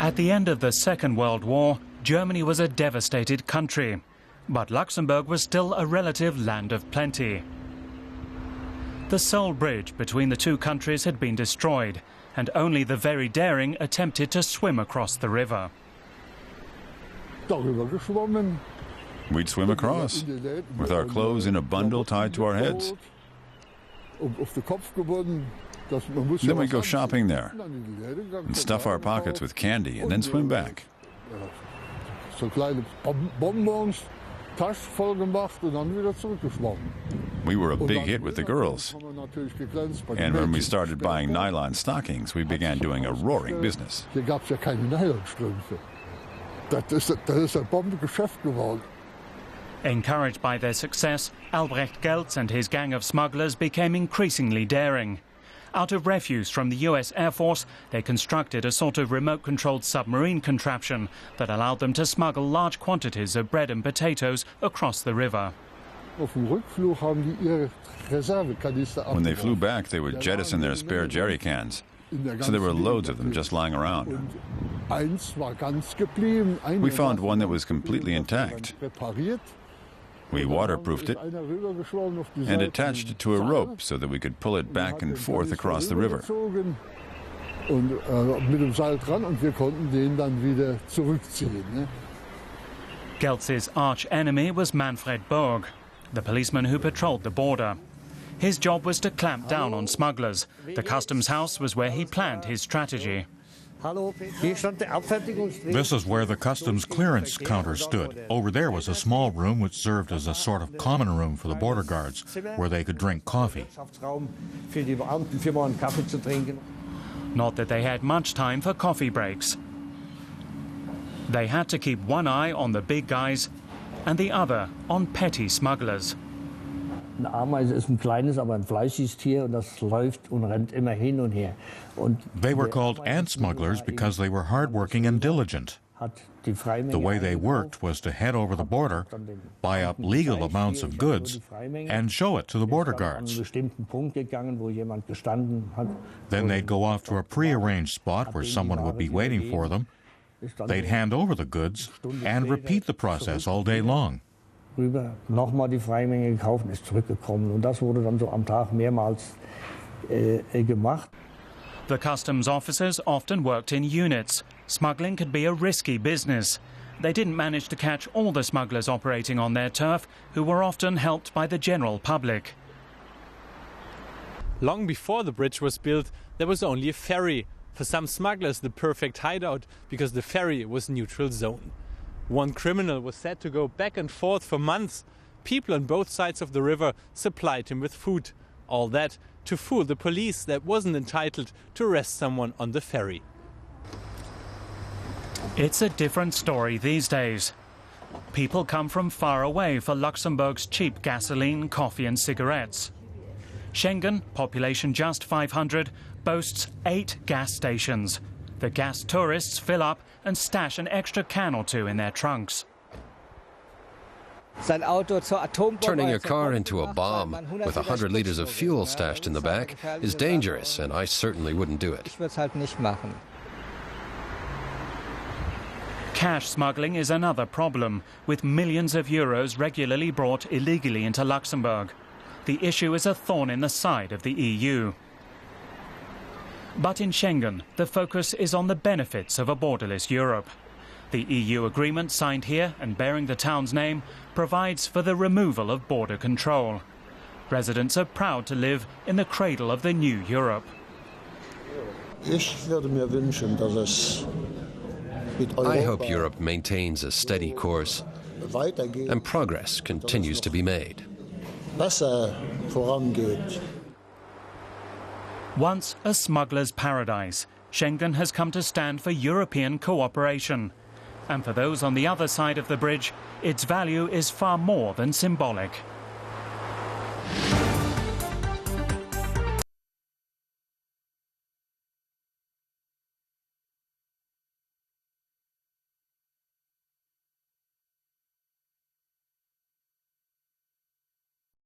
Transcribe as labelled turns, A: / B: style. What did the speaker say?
A: At the end of the Second World War, Germany was a devastated country, but Luxembourg was still a relative land of plenty. The sole bridge between the two countries had been destroyed, and only the very daring attempted to swim across the river.
B: We'd swim across, with our clothes in a bundle tied to our heads. Then we'd go shopping there, and stuff our pockets with candy, and then swim back. We were a big hit with the girls. And when we started buying nylon stockings, we began doing a roaring business.
A: Encouraged by their success, Albrecht Geltz and his gang of smugglers became increasingly daring. Out of refuse from the US Air Force, they constructed a sort of remote-controlled submarine contraption that allowed them to smuggle large quantities of bread and potatoes across the river.
B: When they flew back, they would jettison their spare jerry cans. So there were loads of them just lying around. We found one that was completely intact. We waterproofed it and attached it to a rope so that we could pull it back and forth across the river.
A: Geltz's arch enemy was Manfred Borg, the policeman who patrolled the border. His job was to clamp down on smugglers. The customs house was where he planned his strategy.
C: This is where the customs clearance counter stood. Over there was a small room which served as a sort of common room for the border guards, where they could drink coffee.
A: Not that they had much time for coffee breaks. They had to keep one eye on the big guys and the other on petty smugglers.
D: Eine Ameise ist ein kleines, aber ein fleischiges Tier und das läuft und rennt immer hin und her.
C: They were called ant smugglers because they were hardworking and diligent. The way they worked was to head over the border, buy up legal amounts of goods, and show it to the border guards. Then they'd go off to a pre-arranged spot where someone would be waiting for them. They'd hand over the goods and repeat the process all day long.
D: Nochmal die Freimenge gekauft und ist zurückgekommen. Und das wurde dann so am Tag mehrmals gemacht.
A: The customs officers often worked in units. Smuggling could be a risky business. They didn't manage to catch all the smugglers operating on their turf, who were often helped by the general public.
E: Long before the bridge was built, there was only a ferry. For some smugglers, the perfect hideout, because the ferry was neutral zone. One criminal was said to go back and forth for months. People on both sides of the river supplied him with food. All that to fool the police that wasn't entitled to arrest someone on the ferry.
A: It's a different story these days. People come from far away for Luxembourg's cheap gasoline, coffee and cigarettes. Schengen, population just 500, boasts 8 gas stations. The gas tourists fill up and stash an extra can or two in their trunks.
F: Turning a car into a bomb with 100 liters of fuel stashed in the back is dangerous, and I certainly wouldn't do it.
A: Cash smuggling is another problem, with millions of euros regularly brought illegally into Luxembourg. The issue is a thorn in the side of the EU. But in Schengen, the focus is on the benefits of a borderless Europe. The EU agreement signed here and bearing the town's name provides for the removal of border control. Residents are proud to live in the cradle of the new Europe.
F: I hope Europe maintains a steady course and progress continues to be made.
A: Once a smuggler's paradise, Schengen has come to stand for European cooperation. And for those on the other side of the bridge, its value is far more than symbolic.